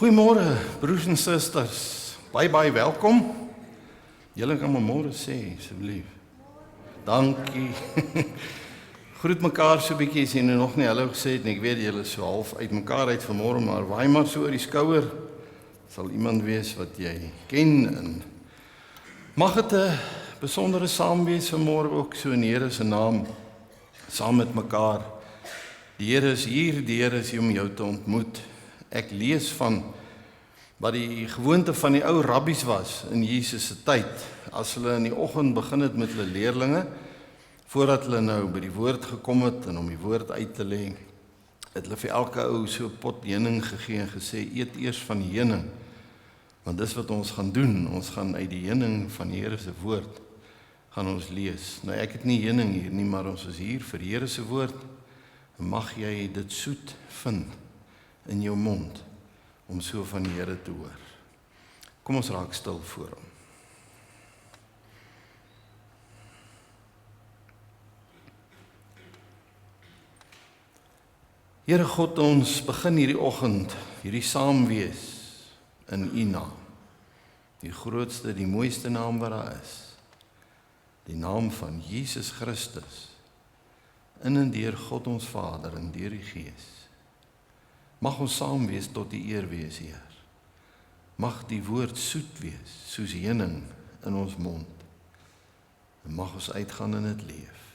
Goeiemôre broers en susters, baie welkom. Julle kan my môre sê, asseblief. Dankie. Groet mekaar so 'n bietjie as jy nou nog nie hallo gesê het nie. Ek weet julle is so half uit mekaar uit vanmôre, maar waai maar so oor die skouer. Sal iemand wees wat jy ken en mag dit 'n besondere saam wees vanmôre ook so in die Here se naam saam met mekaar. Die Here is hier, die Here is hier om jou te ontmoet. Ek lees van wat die gewoonte van die ou rabbies was in Jesus se tyd. As hulle in die oggend begin het met hulle leerlinge, voordat hulle nou by die woord gekom het en om die woord uit te lê, het hulle vir elke ou so 'n pot heuning gegee en gesê, eet eers van die heuning, want dis wat ons gaan doen. Ons gaan uit die heuning van die Here se woord gaan ons lees. Nou ek het nie heuning hier nie, maar ons is hier vir die Here se woord. Mag jy dit soet vind in jou mond om so van die Here te hoor. Kom ons raak stil voor hom. Here God, ons begin hierdie oggend, hierdie saamwees in U naam. Die grootste, die mooiste naam wat daar is. Die naam van Jesus Christus. In en deur God ons Vader en deur die Gees. Mag ons saam wees tot die eer wees, Heer. Mag die woord soet wees, soos heuning in ons mond. En mag ons uitgaan in dit leef.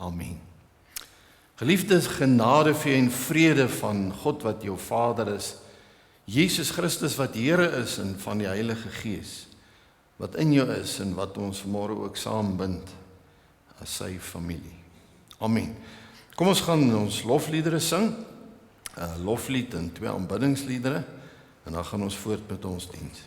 Amen. Geliefdes, genade vir jou en vrede van God wat jou Vader is, Jesus Christus wat Here is en van die Heilige Gees, wat in jou is en wat ons vanmôre ook saambind as sy familie. Amen. Kom ons gaan ons lofliedere sing. 'n Loflied en 2 aanbiddingsliedere en dan gaan ons voort met ons diens.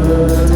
The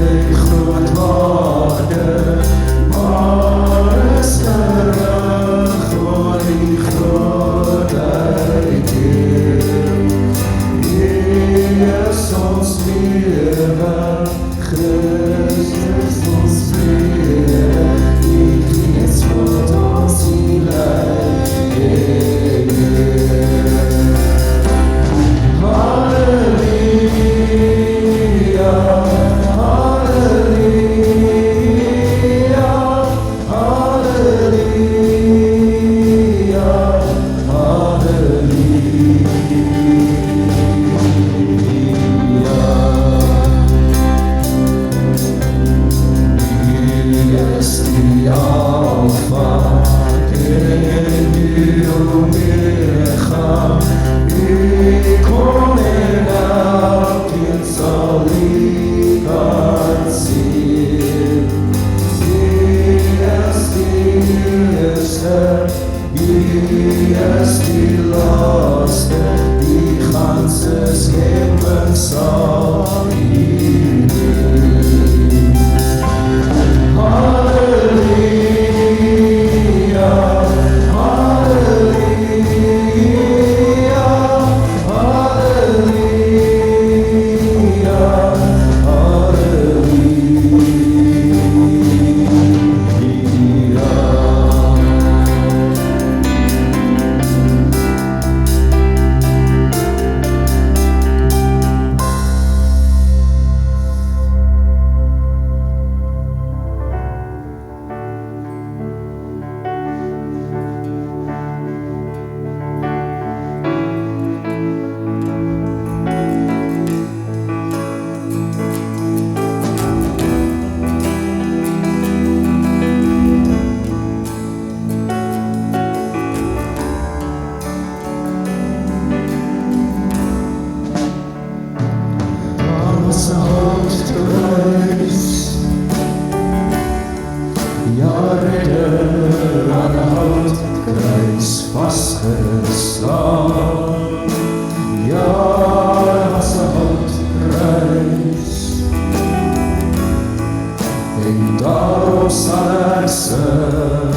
sal ek sing.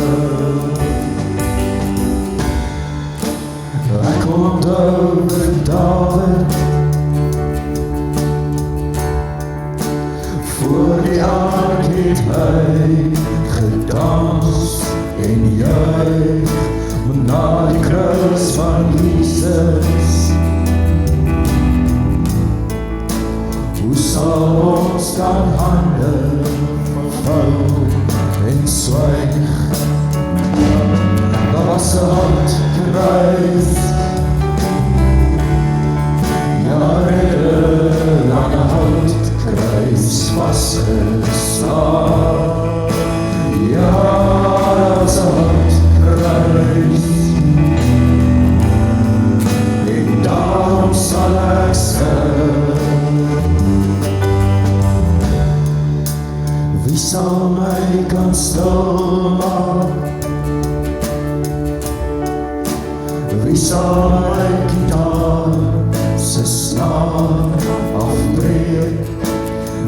Ek onthou vir Dawid voor die ark het hy gedans en juig na die kruis van Jesus. Hoe sal ons dan hande vou en swyg? Daar was 'n houtkruis, ja, redder aan 'n houtkruis vasgeslaan. Ja, daar was 'n houtkruis, en daarom sal ek sing. Wie sal my kan stil maak? Wie sal my gitaar se snaar afbreek?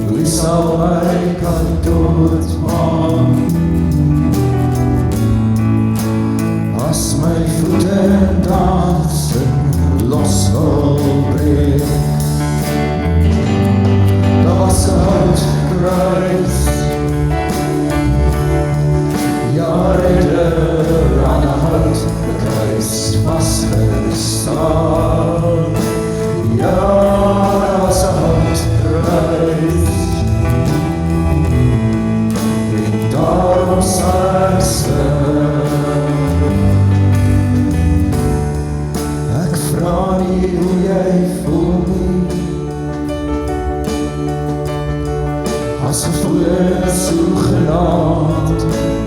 Wie sal my kan doodmaak? As my voete dansen los wil breek. Daar was 'n houtkruis, ja, redder aan 'n houtkruis vasgestaan. Ja, daar was 'n houtkruis, en daarom sal ek sing. Ek vra nie hoe jy voel nie, as gevoelens sogenaamd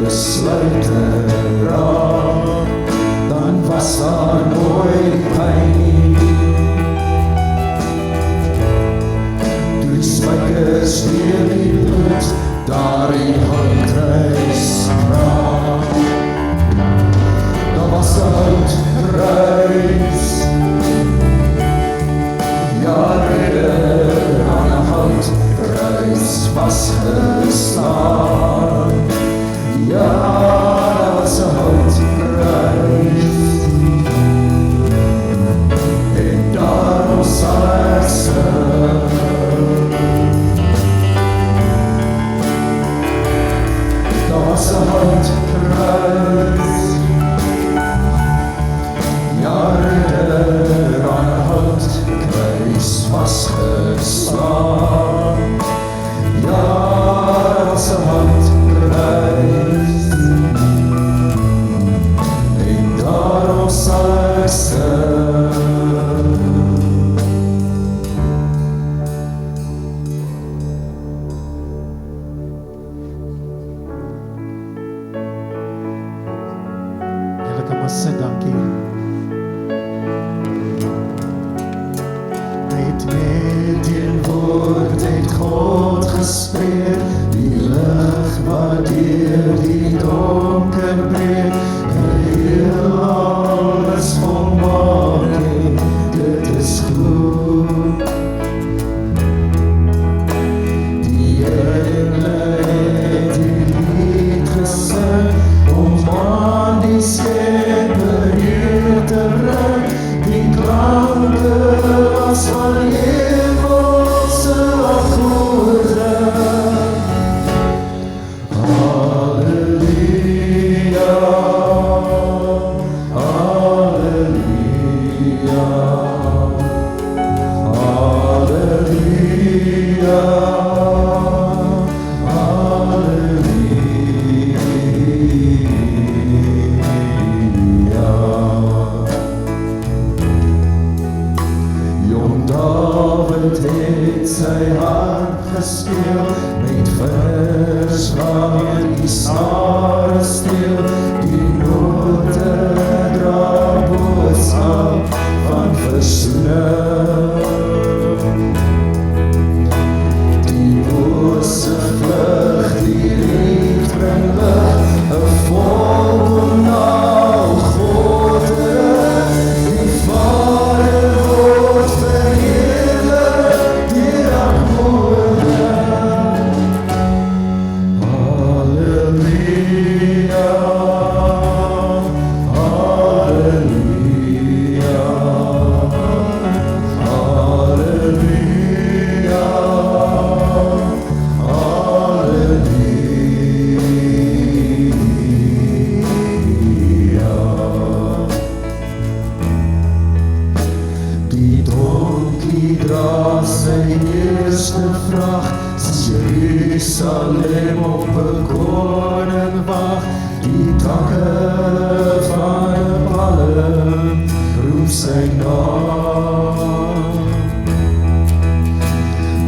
besluite raak, dan was daar nooit pyn nie. Toe die spykers deur die bloed daar in houtkruis raak, daar was 'n houtkruis, ja, redder aan 'n houtkruis vasgestaan. Ja, daar was 'n houtkruis, en daarom sal ek sing. Daar was 'n houtkruis, ja, redder aan 'n houtkruis vasgestaan. Ja, daar was 'n houtkruis, en daarom sal ek sing. Julle kan maar sit, dankie. Het met die woord het God gespreek, die lig wat deur die donker breek, heel alles volmaak het, dit is goed. Die engele het die lied gesing, om aan die Skepper hier te bring, die klanke was van hemelse akkoorde. Halleluja, halleluja, halleluja, halleluja. Jong Dawid het sy hart gespeel, met vingers waar die snare steel, die note dra boodskap van versoening. Die bose vlug, die lied bring lig, 'n volk om na God te rig, die Vader word verheerlik deur akkoorde. Halleluja. Jerusalem op 'n koning wag, die takke van 'n palm roep sy naam.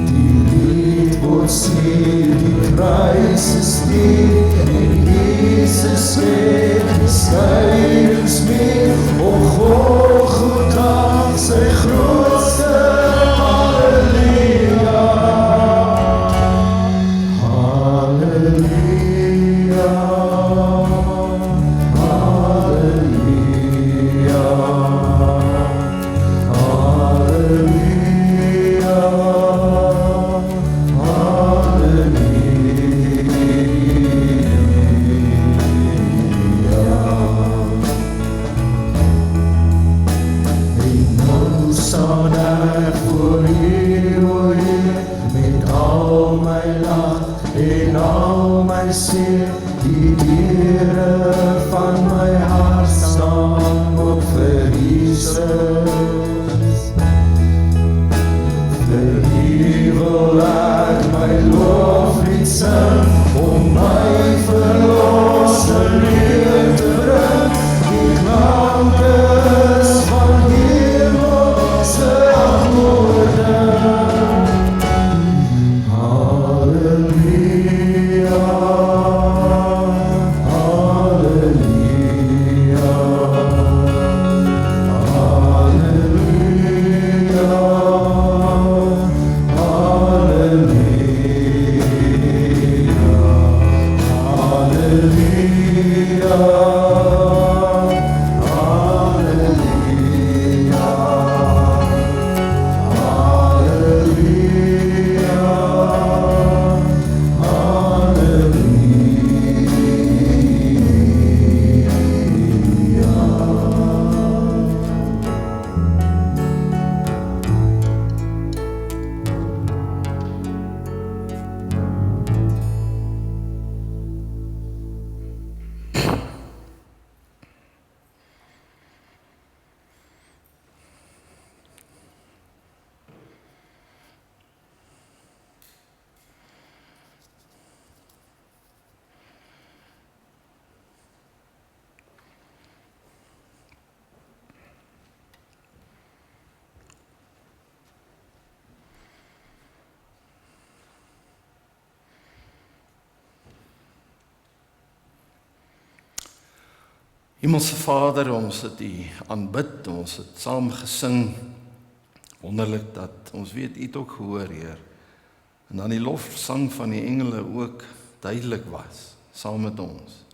Die lied word sê, die kruis is diep, en Jesus het beskuivingsmeer op Golgotha, sy grootste halleluja. Halleluja, halleluja, halleluja, halleluja. En nou staan ek voor U, o Heer, met al my lag en al my seer, die deure van my hart staan op vir Jesus. Vir U wil ek my loflied sing, om my verlosser neer te bring, die klankes van hemelse antwoorden. Halleluja, halleluja, halleluja, halleluja, Hemelse Vader, ons het U aanbid, ons het saam gesing. Wonderlik dat ons weet U het ook gehoor, Heer. En dan die lofsang van die engele ook duidelik was, saam met ons.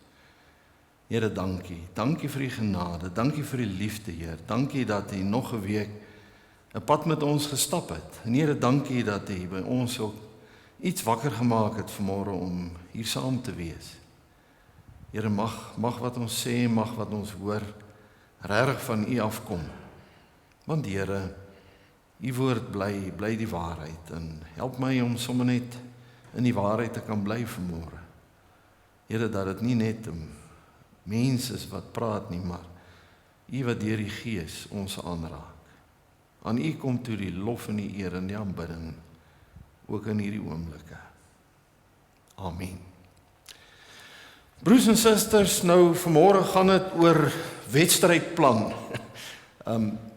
Here, dankie. Dankie vir U genade, dankie vir U liefde, Heer. Dankie dat U nog 'n week 'n pad met ons gestap het. En Here, dankie dat U by ons ook iets wakker gemaak het vanmôre om hier saam te wees. Here, mag wat ons sê, mag wat ons hoor, regtig van U afkom. Want Here, U woord bly die waarheid, en help my om sommer net in die waarheid te kan bly vanmôre. Here, dat dit nie net 'n mens is wat praat nie, maar U wat deur die Gees ons aanraak. Aan U kom toe die lof en die eer en die aanbidding, ook in hierdie oomblikke. Amen. Broers en susters, nou vanmôre gaan dit oor wedstrydplan.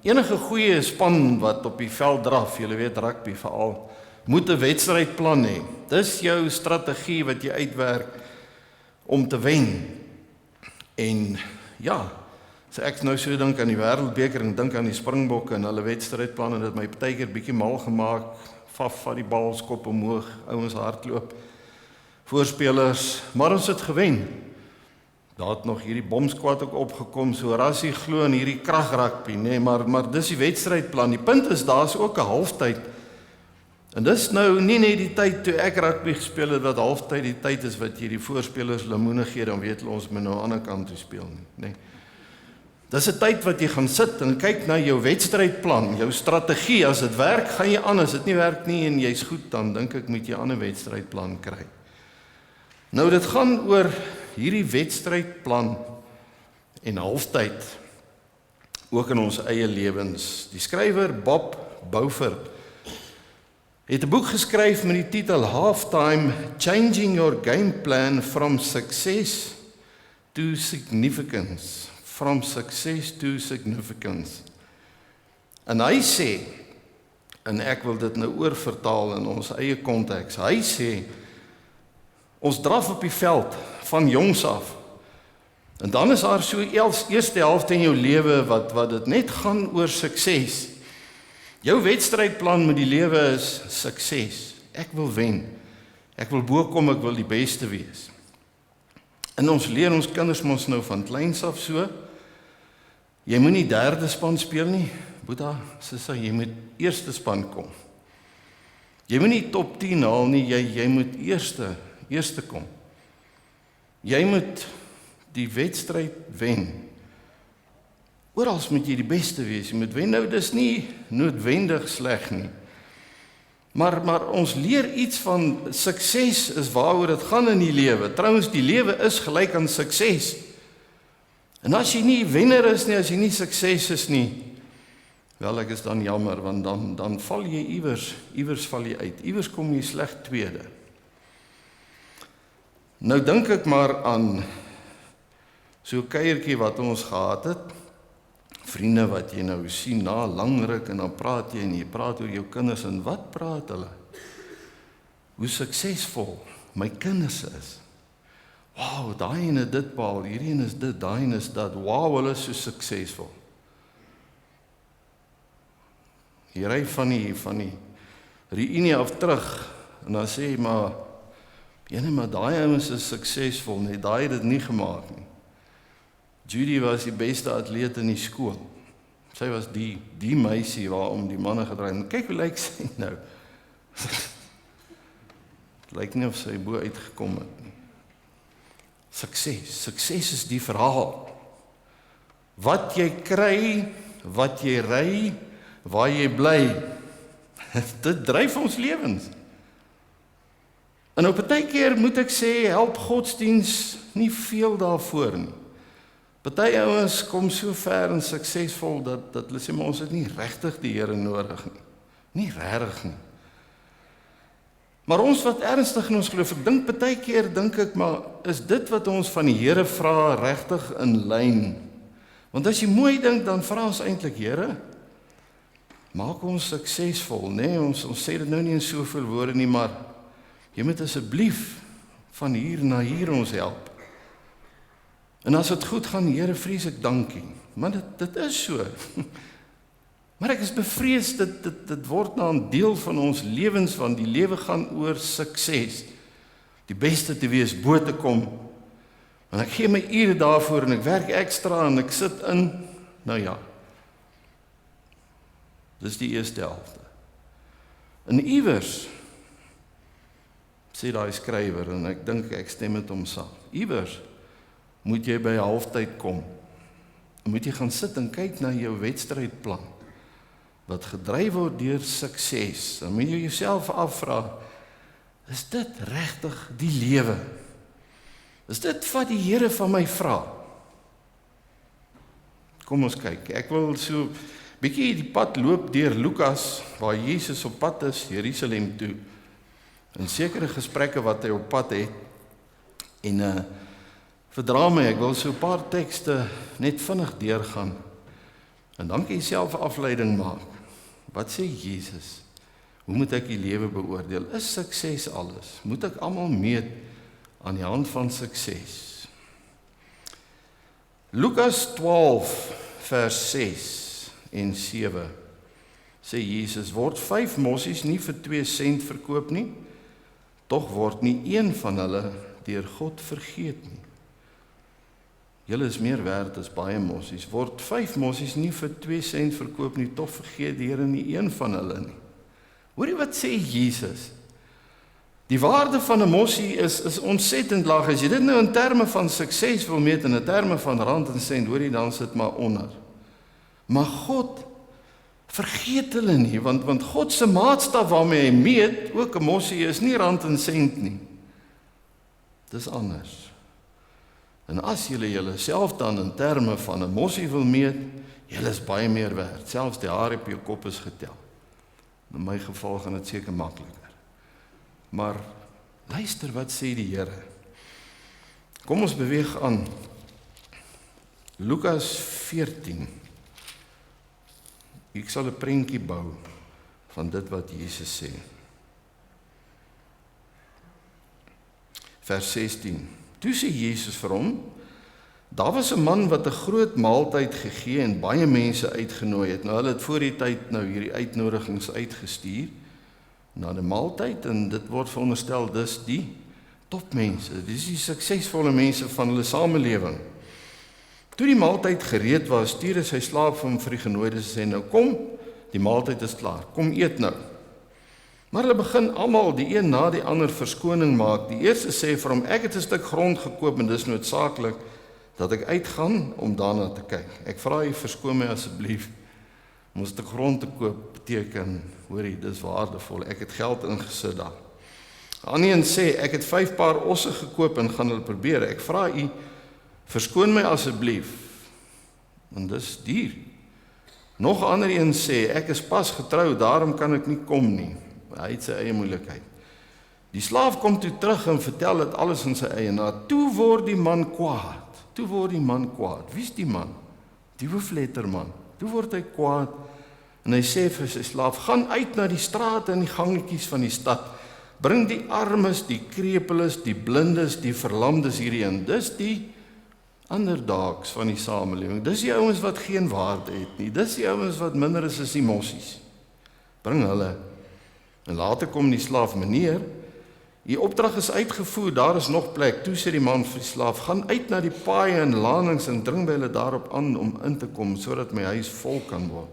Enige goeie span wat op die veld draf, julle weet rugby veral, moet 'n wedstrydplan hê. Dis jou strategie wat jy uitwerk om te wen. En ja, so ek nou so dink aan die wêreldbeker en dink aan die Springbokke en hulle wedstrydplan, en dit my partykeer bietjie mal gemaak, vat die bal, skop omhoog, ouens hardloop, voorspelers, maar ons het gewen. Daar het nog hierdie bomskwad ook opgekom, so rassie glo in hierdie kragrugby, nee, maar dis die wedstrydplan. Die punt is, daar's ook 'n halftyd. En dis nou nie net die tyd toe ek rugby gespeel het, wat halftyd die tyd is wat jy die voorspelers lemoene gee, dan weet hulle ons moet nou aan die ander kant toe speel nie. Nee. Dis 'n tyd wat jy gaan sit en kyk na jou wedstrydplan, jou strategie. As dit werk, gaan jy aan. As dit nie werk nie en jy's goed, dan dink ek moet jy 'n ander wedstrydplan kry. Nou, dit gaan oor hierdie wedstrydplan en halftyd, ook in ons eie lewens. Die skrywer Bob Beaufort het 'n boek geskryf met die titel Halftime: Changing Your Game Plan from Success to Significance. From Success to Significance. En hy sê, en ek wil dit nou oorvertaal in ons eie konteks, hy sê, ons draf op die veld van jongs af, en dan is daar so eerste helfte in jou lewe wat dit net gaan oor sukses. Jou wedstrydplan met die lewe is sukses. Ek wil wen. Ek wil bokom, ek wil die beste wees. En ons leer ons kinders mos nou van kleins af so. Jy moet nie derde span speel nie. Boeta, sissa, jy moet eerste span kom. Jy moet nie top 10 haal nie, jy moet eerste kom. Jy moet die wedstryd wen. Oral moet jy die beste wees, jy moet wen. Nou, dis nie noodwendig sleg nie. Maar ons leer iets van sukses is waaroor dit gaan in die lewe. Trouwens, die lewe is gelyk aan sukses. En as jy nie wenner is nie, as jy nie sukses is nie, wel, ek is dan jammer, want dan val jy iewers val jy uit. Iewers kom jy sleg tweede. Nou dink ek maar aan so 'n kuiertjie wat ons gehad het. Vriende wat jy nou sien na lang ruk en dan praat jy en jy praat oor jou kinders en wat praat hulle? Hoe suksesvol my kinders is. Wow, daai ene dit behaal, hierdie een is dit, daai een is dat. Wow, hulle is so suksesvol. Jy ry van die reunie af terug en dan sê jy maar daai ouens is suksesvol, nee, daai het dit nie gemaak nie. Judy was die beste atleet in die skool. Sy was die meisie waarom die manne gedraai het. Kyk hoe lyk sy nou. Het lyk nie of sy bo uitgekom het nie. Sukses is die verhaal. Wat jy kry, wat jy ry, waar jy bly, dit dryf ons lewens. En nou partykeer moet ek sê, help godsdiens nie veel daarvoor nie. Party ouens kom so ver en suksesvol dat hulle sê, maar ons het nie regtig die Here nodig nie. Nie regtig nie. Maar ons wat ernstig in ons geloof, ek dink partykeer dink ek, maar is dit wat ons van die Here vra regtig in lyn? Want as jy mooi dink, dan vra ons eintlik, Here, maak ons suksesvol, nee, ons sê dit nou nie in soveel woorde nie, maar jy moet asseblief van hier na hier ons help. En as dit goed gaan, Here, vrees ek dankie. Maar dit is so. Maar ek is bevrees dit word nou 'n deel van ons lewens, want die lewe gaan oor sukses. Die beste te wees, bo te kom. En ek gee my ure daarvoor en ek werk ekstra en ek sit in, nou ja. Dis die eerste helfte. En iewers sê daai skrywer, en ek dink ek stem met hom saam. Iewers moet jy by halftyd kom. Moet jy gaan sit en kyk na jou wedstrydplan wat gedryf word deur sukses. Dan moet jy jouself afvra, is dit regtig die lewe? Is dit wat die Here van my vra? Kom ons kyk. Ek wil so bietjie die pad loop deur Lukas waar Jesus op pad is Jerusalem toe. En sekere gesprekke wat hy op pad het. En verdra my, ek wil so 'n paar tekste net vinnig deurgaan. En dan kan jy self 'n afleiding maak. Wat sê Jesus? Hoe moet ek die lewe beoordeel? Is sukses alles? Moet ek almal meet aan die hand van sukses? Lukas 12 vers 6 en 7 sê Jesus, word 5 mossies nie vir 2 sent verkoop nie, tog word nie een van hulle deur God vergeet nie. Julle is meer werd as baie mossies. Word 5 mossies nie vir 2 sent verkoop nie, tog vergeet die Here nie een van hulle nie. Hoorie wat sê Jesus? Die waarde van 'n mossie is ontsettend laag. As jy dit nou in terme van sukses wil meet, in terme van rand en sent, hoorie, dan sit maar onder. Maar God vergeet hulle nie, want God se maatstaf waarmee hy meet, ook 'n mossie is nie rand en sent nie. Dis anders. En as julle julleself dan in terme van 'n mossie wil meet, julle is baie meer werd. Selfs die hare op jou kop is getel. In my geval gaan dit seker makliker. Maar luister wat sê die Here. Kom ons beweeg aan. Lukas 14. Ek sal 'n prentjie bou van dit wat Jesus sê. Vers 16. Toe sê Jesus vir hom, daar was 'n man wat 'n groot maaltyd gegee en baie mense uitgenooi het. Nou hulle het voor die tyd hierdie uitnodigings uitgestuur na die maaltyd en dit word veronderstel dis die topmense, dis die suksesvolle mense van hulle samelewing. Toe die maaltyd gereed was, stuur hy sy slaaf vir die genooides en sê, nou kom, die maaltyd is klaar, kom eet nou. Maar hulle begin almal die een na die ander verskoning maak. Die eerste sê vir hom, ek het 'n stuk grond gekoop en dis noodsaaklik dat ek uitgaan om daarna te kyk. Ek vra u verskoon my asseblief. Om 'n stuk grond te koop beteken, hoorie, dis waardevol. Ek het geld ingesit daar. 'n Ander een sê, ek het 5 paar osse gekoop en gaan hulle probeer. Ek vra u, verskoon my asseblief, want dis duur. Nog 'n ander een sê, ek is pas getrou, daarom kan ek nie kom nie. Hy het sy eie moeilikheid. Die slaaf kom toe terug en vertel dit alles aan sy eienaar. Toe word die man kwaad. Wie is die man? Die hoofletterman. Toe word hy kwaad en hy sê vir sy slaaf, gaan uit na die strate en die gangetjies van die stad. Bring die armes, die krepeles, die blindes, die verlamdes hierheen. Dis die underdogs van die samelewing. Dis die ouens wat geen waarde het nie. Dis die ouens wat minder is as die mossies. Bring hulle. En later kom die slaaf, meneer, die opdrag is uitgevoer, daar is nog plek. Toe sê die man vir die slaaf, gaan uit na die paaie en lanings en dring by hulle daarop aan om in te kom, sodat my huis vol kan word.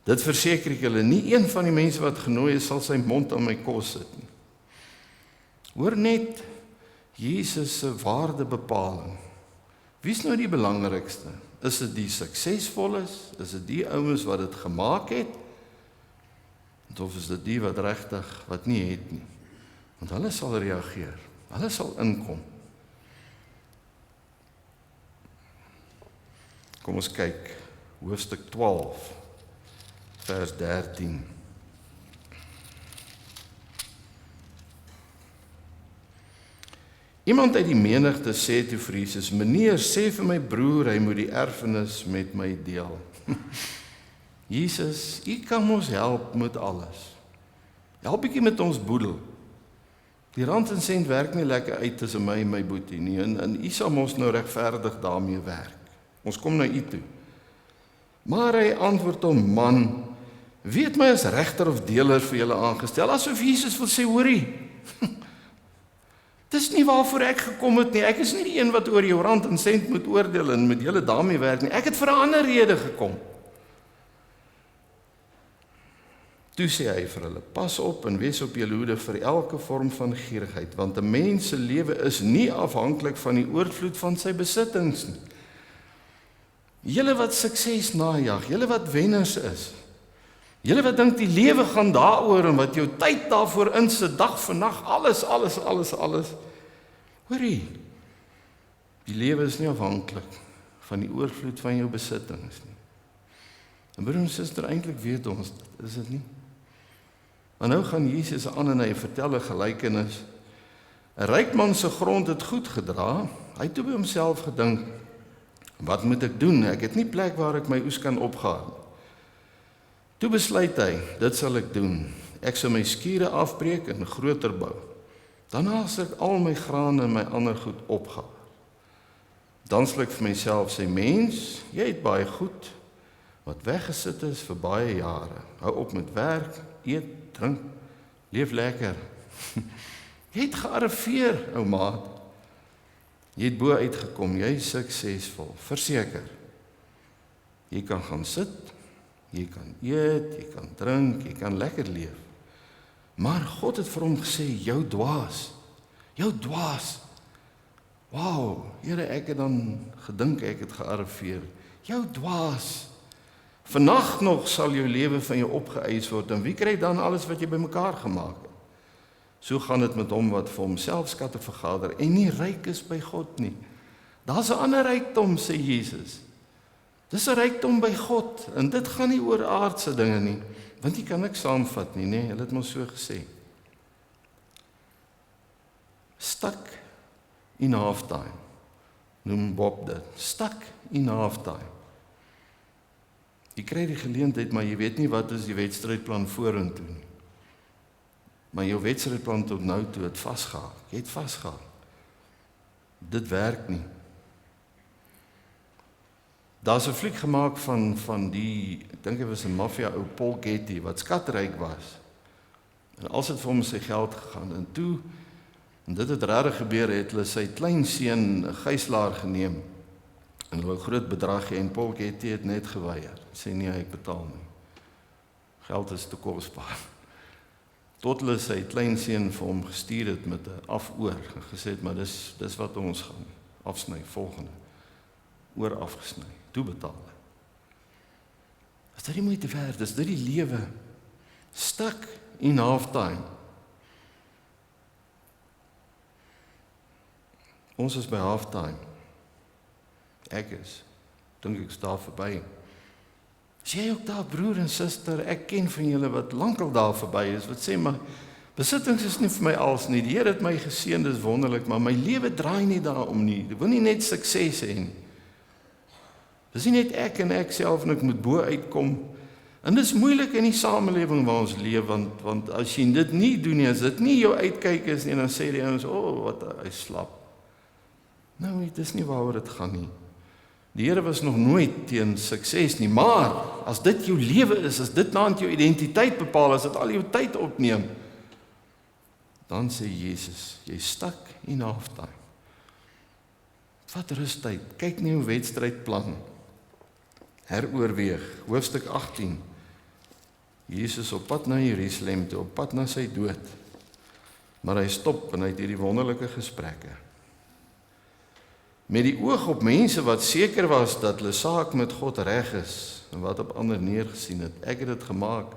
Dit verseker ek julle, nie een van die mense wat genooi is, sal sy mond aan my kos sit nie. Hoor net Jesus se waardebepaling. Wie is nou die belangrikste? Is dit die suksesvolles? Is dit die ouens wat dit gemaak het? Of is dit die wat regtig wat nie het nie? Want hulle sal reageer. Hulle sal inkom. Kom ons kyk, hoofstuk 12, vers 13. Iemand uit die menigte sê toe vir Jesus, meneer, sê vir my broer, hy moet die erfenis met my deel. Jesus, u kan ons help met alles. Help bietjie met ons boedel. Die rand en sent werk nie lekker uit tussen my en my boetie nie, en u sal ons nou regverdig daarmee werk. Ons kom na u toe. Maar hy antwoord hom, man, wie het my as regter of deler vir julle aangestel? Asof Jesus wil sê, hoorie, dis nie waarvoor ek gekom het nie. Ek is nie die een wat oor jou rand en sent moet oordeel en met julle daarmee werk nie. Ek het vir 'n ander rede gekom. Toe sê hy vir hulle, pas op en wees op julle hoede vir elke vorm van gierigheid, want 'n mens se lewe is nie afhanklik van die oorvloed van sy besittings nie. Julle wat sukses najag, julle wat wenners is, julle wat dink die lewe gaan daaroor en wat jou tyd daarvoor insit, dag vir nag, alles. Hoorie, die lewe is nie afhanklik van die oorvloed van jou besittings nie. En broer en suster, eintlik weet ons dit, is dit nie? Maar nou gaan Jesus aan en hy vertel 'n gelykenis. 'n Ryk man se grond het goed gedra. Hy het toe by homself gedink, wat moet ek doen? Ek het nie plek waar ek my oes kan opgaar. Toe besluit hy, dit sal ek doen. Ek sal my skure afbreek en groter bou. Daarna sal ek al my graan en my ander goed opgaar. Dan sal ek vir myself sê, mens, jy het baie goed wat weggesit is vir baie jare. Hou op met werk, eet, drink, leef lekker. Jy het gearriveer, ou maat. Jy het bo uitgekom, jy is suksesvol, verseker. Jy kan gaan sit, jy kan eet, jy kan drink, jy kan lekker leef. Maar God het vir hom gesê, jou dwaas. Wow, Here, ek het dan gedink ek het gearriveer. Jou dwaas. Vannag nog sal jou lewe van jou opgeëis word, en wie kry dan alles wat jy bymekaar gemaak het? So gaan dit met hom wat vir homself skatte vergader en nie ryk is by God nie. Daar's 'n ander rykdom, sê Jesus. Dis 'n rykdom by God, en dit gaan nie oor aardse dinge nie. Want jy kan niks saamvat nie, nee, hulle het maar so gesê. Stuck in halftime, noem Bob dit, stuck in halftime. Jy kry die geleentheid, maar jy weet nie wat is die wedstrydplan vorentoe nie. Maar jou wedstrydplan tot nou toe het vasgehaal. Jy het vasgehaal. Dit werk nie. Daar's 'n fliek gemaak van die, ek dink hy was 'n maffia ou Paul Getty wat skatryk was. En als het vir hom sy geld gegaan en toe, en dit het regtig gebeur, het hulle sy kleinseun 'n gijslaer geneem. En hulle wou groot bedrag hê en Paul Getty het net geweier. Sê nee, ek betaal nie. Geld is te kosbaar. Tot hulle sy kleinseun vir hom gestuur het met 'n afoor en gesê het, maar dis wat ons gaan afsny, volgende. Oor afgesny, toe betaal. Is dit nie moeite werd, is dit die lewe? Stuck in halftime. Ons is by halftime. Ek dink ek daar verby. Is jy ook daar, broer en suster? Ek ken van julle wat lankal daar verby is, wat sê, maar besittings is nie vir my als nie. Die Here het my geseën, dis wonderlik, maar my lewe draai nie daarom nie. Ek wil nie net sukses hê nie. Dis nie net ek en ek self en ek moet bo uitkom. En dis moeilik in die samelewing waar ons leef, want as jy dit nie doen nie, as dit nie jou uitkyk is nie, dan sê die ouens, wat hy slap. Nou, dit is nie waaroor dit gaan nie. Die Here was nog nooit teen sukses nie, maar as dit jou lewe is, as dit naand jou identiteit bepaal, as dit al jou tyd opneem, dan sê Jesus, jy stuck in halftime. Vat rustyd, kyk na jou wedstrydplan. Heroorweeg, hoofstuk 18. Jesus op pad na Jerusalem toe, op pad na sy dood. Maar hy stop en hy het hierdie wonderlike gesprekke. Met die oog op mense wat seker was dat hulle saak met God reg is en wat op ander neergesien het. Ek het dit gemaak.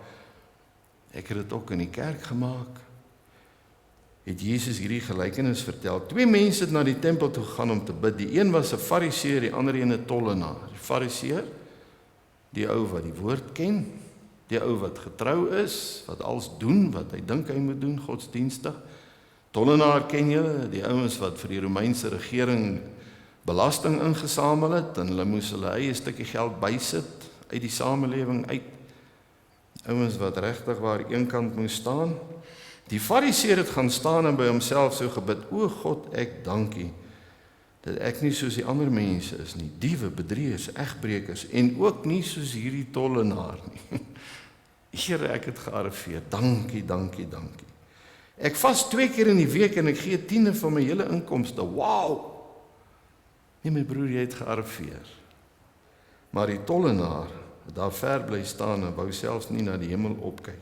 Ek het dit ook in die kerk gemaak. Het Jesus hierdie gelykenis vertel. 2 mense het na die tempel toe gegaan om te bid. Die een was 'n fariseer, die ander een 'n tollenaar. Die fariseer, die ou wat die woord ken, die ou wat getrou is, wat alles doen wat hy dink hy moet doen, godsdienstig. Tollenaar ken julle, die ouens wat vir die Romeinse regering belasting ingesamel het en hulle moes hulle eie stukkie geld bysit uit die samelewing uit. Ouens wat regtig waar een kant moes staan. Die fariseer het gaan staan en by homself so gebid: O God, ek dankie dat ek nie soos die ander mense is nie, diewe, bedrieërs, egbrekers en ook nie soos hierdie tollenaar nie. Here, ek het gearriveer. Dankie, dankie, dankie. Ek vas 2 keer in die week en ek gee 10% van my hele inkomste. Wow! Nee, my broer, jy het gearriveer. Maar die tollenaar het daar ver bly staan en wou selfs nie na die hemel opkyk.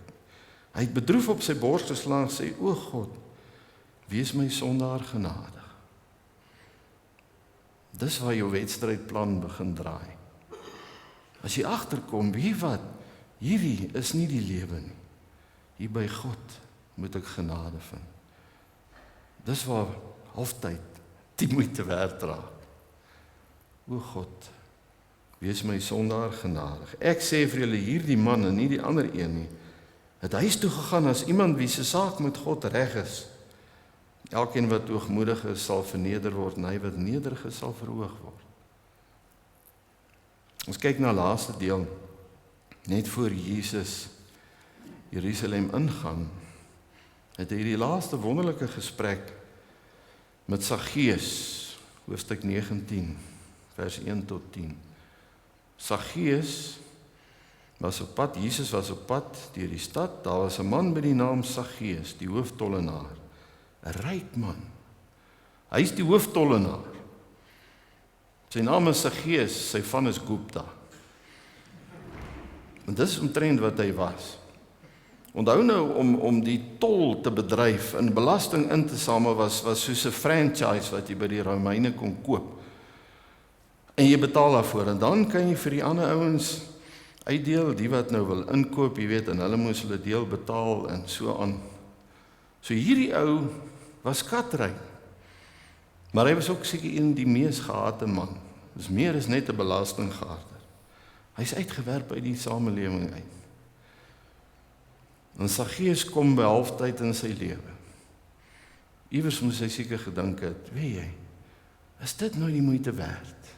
Hy het bedroef op sy bors geslaan en sê: O God, wees my sondaar genadig. Dis waar jou wedstrydplan begin draai. As jy agterkom, weet wat, hierdie is nie die lewe nie. Hier by God moet ek genade vind. Dis waar halftyd die moeite werd raak. O God, wees my sondaar genadig. Ek sê vir julle, hierdie man en nie die ander een nie, het huis toe gegaan as iemand wie se saak met God reg is. Elkeen wat hoogmoedig is, sal verneder word, en hy wat nederig is, sal verhoog word. Ons kyk na laaste deel, net voor Jesus Jerusalem ingaan, het hy die laaste wonderlike gesprek met Saggeus, hoofstuk 19, vers 1 tot 10. Saggeus was op pad, Jesus was op pad deur die stad, daar was 'n man met die naam Saggeus, die hooftollenaar, 'n ryk man. Hy is die hooftollenaar. Sy naam is Saggeus, sy van is Gupta. En dis omtrent wat hy was. Onthou nou, om die tol te bedryf en belasting in te samel was soos 'n franchise wat jy by die Romeine kon koop. En jy betaal daarvoor, en dan kan jy vir die ander ouens uitdeel, die wat nou wil inkoop, jy weet, en hulle moes hulle deel betaal en so aan. So hierdie ou was skatryk, maar hy was ook seker een die mees gehate man. Dis meer as net 'n belastinggaarder. Hy's uitgewerp uit die samelewing uit. En Saggeus kom by halftyd in sy lewe. Iewers moes hy seker gedink het, weet jy, is dit nou die moeite werd?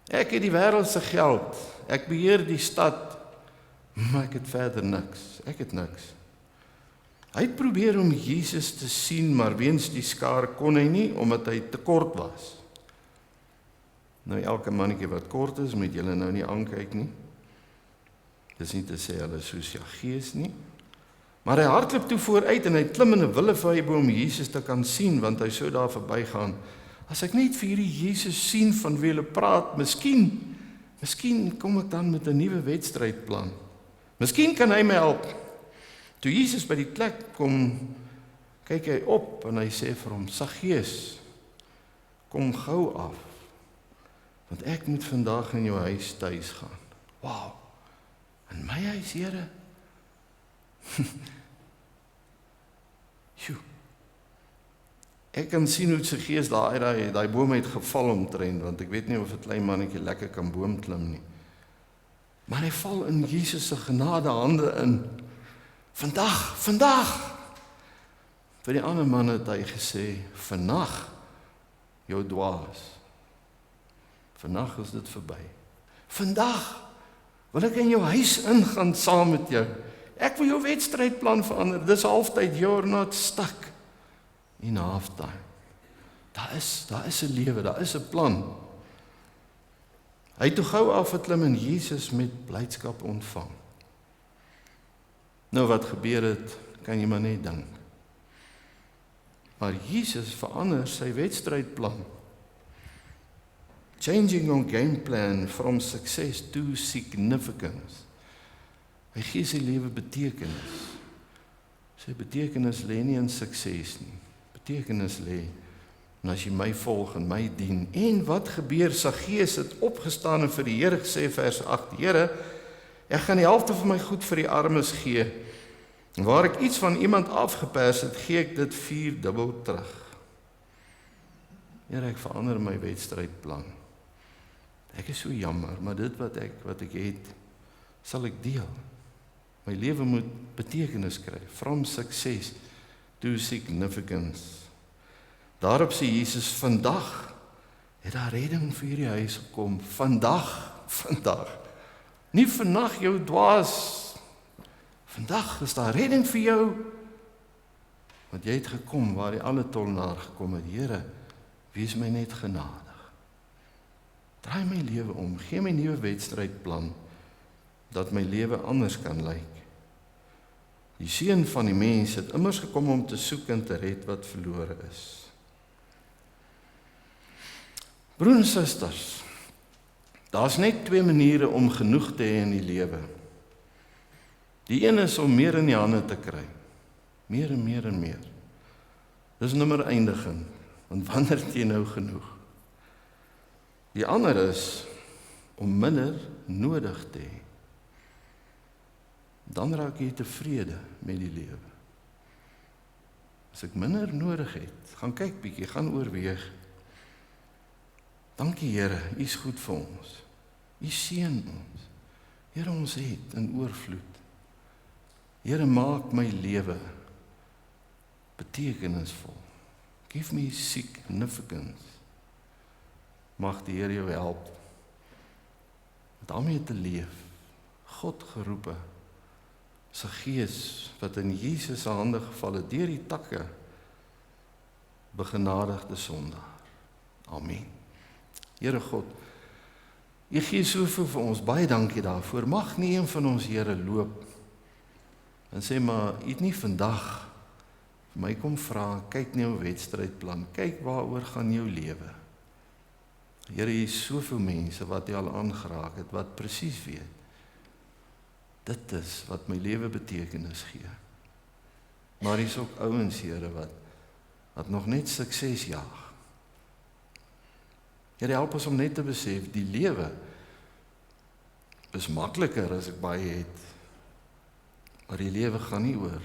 Ek het die wêreldse geld, ek beheer die stad, maar ek het verder niks, ek het niks. Hy het probeer om Jesus te sien, maar weens die skare kon hy nie, omdat hy te kort was. Nou elke mannetjie wat kort is, moet julle nou nie aankyk nie. Dis nie te sê hulle is soos Saggeus nie. Maar hy hardloop toe vooruit en hy klim in 'n willevye om Jesus te kan sien, want hy sou daar verbygaan. As ek net vir hierdie Jesus sien van wie hulle praat, miskien kom ek dan met 'n nuwe wedstrydplan. Miskien kan hy my help. Toe Jesus by die plek kom, kyk hy op en hy sê vir hom, Saggeus, kom gou af, want ek moet vandag in jou huis tuis gaan. Wow, in my huis, Here? Sjoe. Ek kan sien hoe Saggeus daai boom het geval omtrent, want ek weet nie of 'n klein mannetjie lekker kan boom klim nie. Maar hy val in Jesus se genade hande in. Vandag. Vir die ander man het hy gesê, vannag, jou dwaas. Vannag is dit verby. Vandag wil ek in jou huis ingaan saam met jou. Ek wil jou wedstrydplan verander. Dis halftyd, you're not stuck in halftime. Daar is 'n lewe, daar is 'n plan. Hy het toe gou afgeklim en Jesus met blydskap ontvang. Nou wat gebeur het, kan jy maar net dink. Maar Jesus verander sy wedstrydplan. Changing your game plan from success to significance. Hy gee sy lewe betekenis. Sy betekenis lê nie in sukses nie. Betekenis lê en as jy my volg en my dien. En wat gebeur? Saggeus het opgestaan en vir die Here gesê, vers 8, Here, ek gaan die helfte van my goed vir die armes gee. En waar ek iets van iemand afgepers het, gee ek dit 4-dubbel terug. Here, ek verander my wedstrydplan. Ek is so jammer, maar dit wat ek het, sal ek deel. My lewe moet betekenis kry, from success to significance. Daarop sê Jesus, vandag het daar redding vir hierdie huis gekom. Vandag. Nie vannag jou dwaas. Vandag is daar redding vir jou. Want jy het gekom waar die alle tollenaar gekom het. Here, wees my net genadig. Draai my lewe om, gee my nuwe wedstrydplan, dat my lewe anders kan lyk. Die Seun van die mens het immers gekom om te soek en te red wat verlore is. Broers en susters, daar's net 2 maniere om genoeg te hê in die lewe. Die een is om meer in die hande te kry. Meer en meer en meer. Dis nimmer eindigend, want wanneer het jy nou genoeg? Die ander is om minder nodig te hê. Dan raak jy tevrede met die lewe. As ek minder nodig het, gaan kyk bietjie, gaan oorweeg. Dankie Here, U is goed vir ons. U seën ons. Here, ons het in oorvloed. Here, maak my lewe betekenisvol. Give me significance. Mag die Here jou help om daarmee te leef. God geroepe, sy Gees wat in Jesus se hande geval het deur die takke, begenadigde sondaar. Amen. Here God, U gee soveel vir ons, baie dankie daarvoor. Mag nie een van ons Here loop en sê maar, U het nie vandag vir my kom vra, kyk nie jou wedstrydplan, kyk waaroor gaan jou lewe. Here, hier is soveel mense wat U al aangeraak het, wat presies weet, dit is wat my lewe betekenis gee. Maar hier is ook ouens, Here, wat nog net sukses jaag. Here, help ons om net te besef, die lewe is makliker as ek baie het, maar die lewe gaan nie oor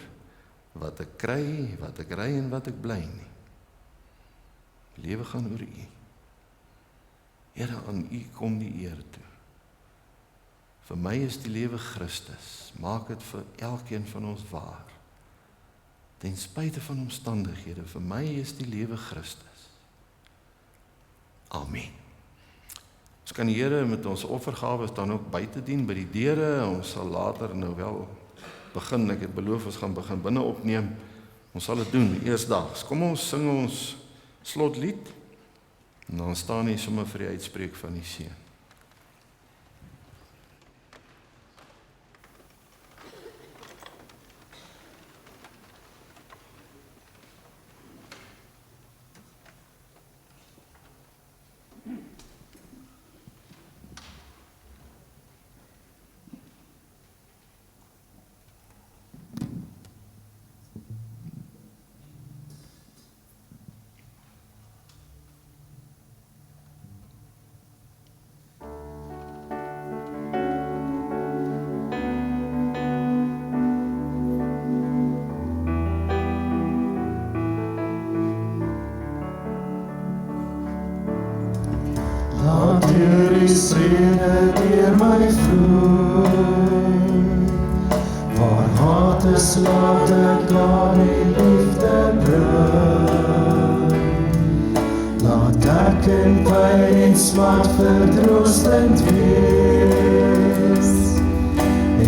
wat ek kry, wat ek ry en wat ek bly nie. Die lewe gaan oor U. Here, aan U kom die eer toe. Vir my is die lewe Christus. Maak dit vir elkeen van ons waar. Ten spyte van omstandighede, vir my is die lewe Christus. Amen. Ons kan die Here met ons offergawes dan ook buite dien by die deure. Ons sal later nou wel begin, ek het beloof ons gaan begin binne opneem. Ons sal dit doen, eersdaags. Kom ons sing ons slotlied, en dan staan hier sommer vir die uitspreek van die seën. Laat hier is vrede deur my vloei, waar haat is laat ek daar die liefde bring. Laat ek in pyn en smart vertroostend wees,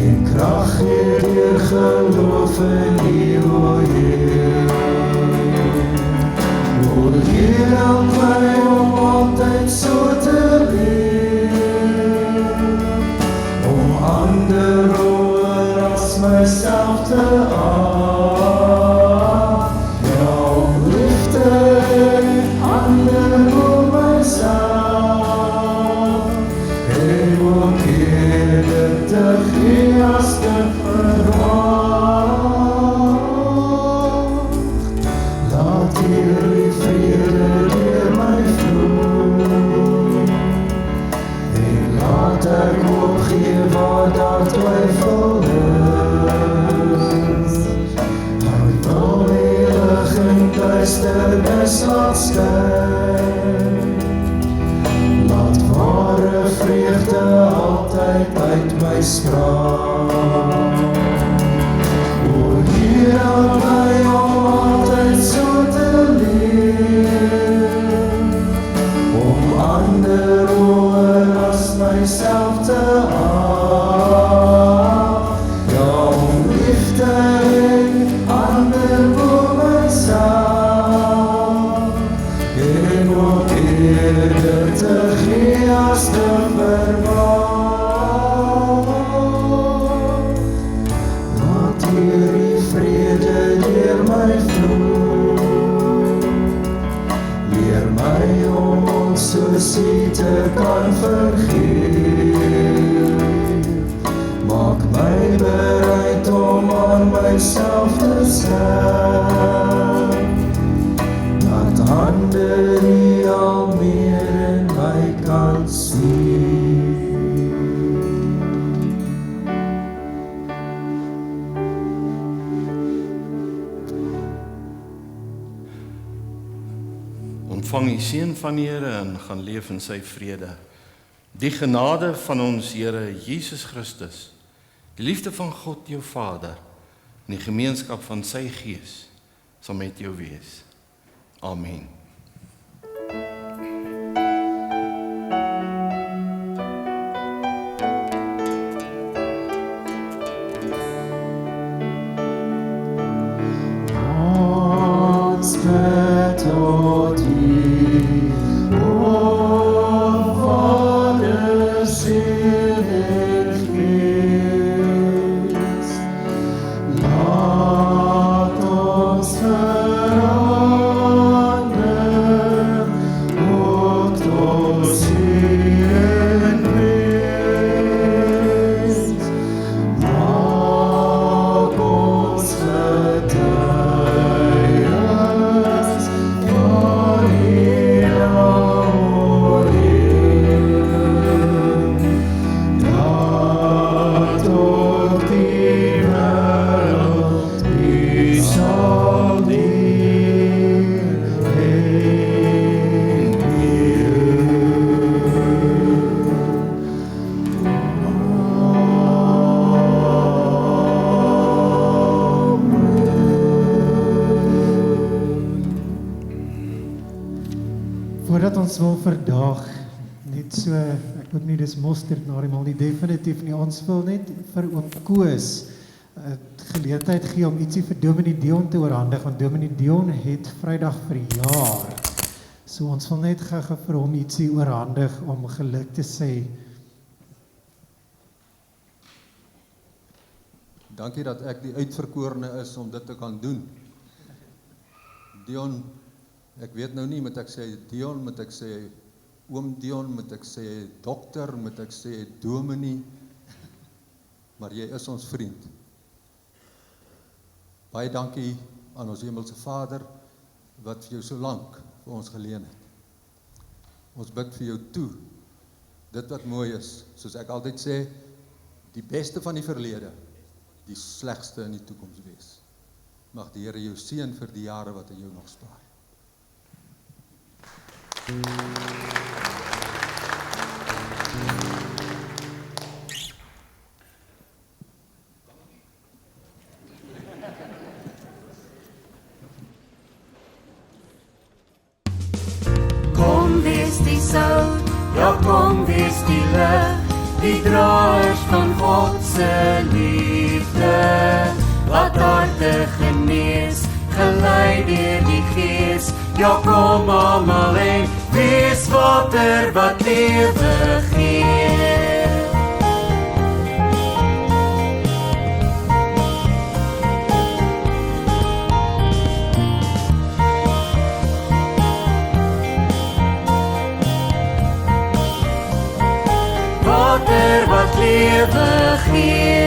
en krag gee deur geloof in U, o Heer. O Heer, help my om altyd so te leef, om ander hoër as myself te ag. Ja, om liefde ander bo myself, en ook eerder te gee as te verwag. Laat hier die vrede deur my vloei, en laat ek opgee waar daar twyfel is. Laat al die lig en duisternis laat skyn, laat ware vreugde altyd uit my spraak. O Heer, help my om altyd so te leef, om ander hoër as myself te ag. Ja, om liefde en ander bo myself, en ook eerder te gee as te verwag. Laat hier die vrede deur my vloei, leer my om ons soos U te kan vergeef. Maak my bereid om aan myself te sterf, laat ander U al meer in my kan sien. Ontvang die seën van die Here en gaan leef in sy vrede. Die genade van ons Here Jesus Christus, die liefde van God jou Vader en die gemeenskap van sy Gees sal met jou wees. Amen. Ons bid tot U, o Vader, Seun en Gees. Laat ons verander, ook tot seën wees. Maak ons getuies van U voordat ons wil vandag net so, ek hoop nie dis mosterd na die mal nie, definitief nie, ons wil net vir oom Koos geleentheid gee om ietsie vir Dominee Dion te oorhandig, want Dominee Dion het Vrydag verjaar. So ons wil net gou vir hom ietsie oorhandig om geluk te sê. Dankie dat ek die uitverkorene is om dit te kan doen. Dion, ek weet nou nie, moet ek sê Dion, moet ek sê oom Dion, moet ek sê dokter, moet ek sê dominee, maar jy is ons vriend. Baie dankie aan ons hemelse Vader, wat vir jou so lank vir ons geleen het. Ons bid vir jou toe, dit wat mooi is, soos ek altyd sê, die beste van die verlede, die slegste in die toekoms wees. Mag die Here jou seën vir die jare wat hy jou nog spaar. Kom wees die sout, ja kom wees die lig, die draers van God se liefde, wat harte genees, gelei deur die Gees, ja kom almal en wees water wat lewe gee. Water wat lewe gee.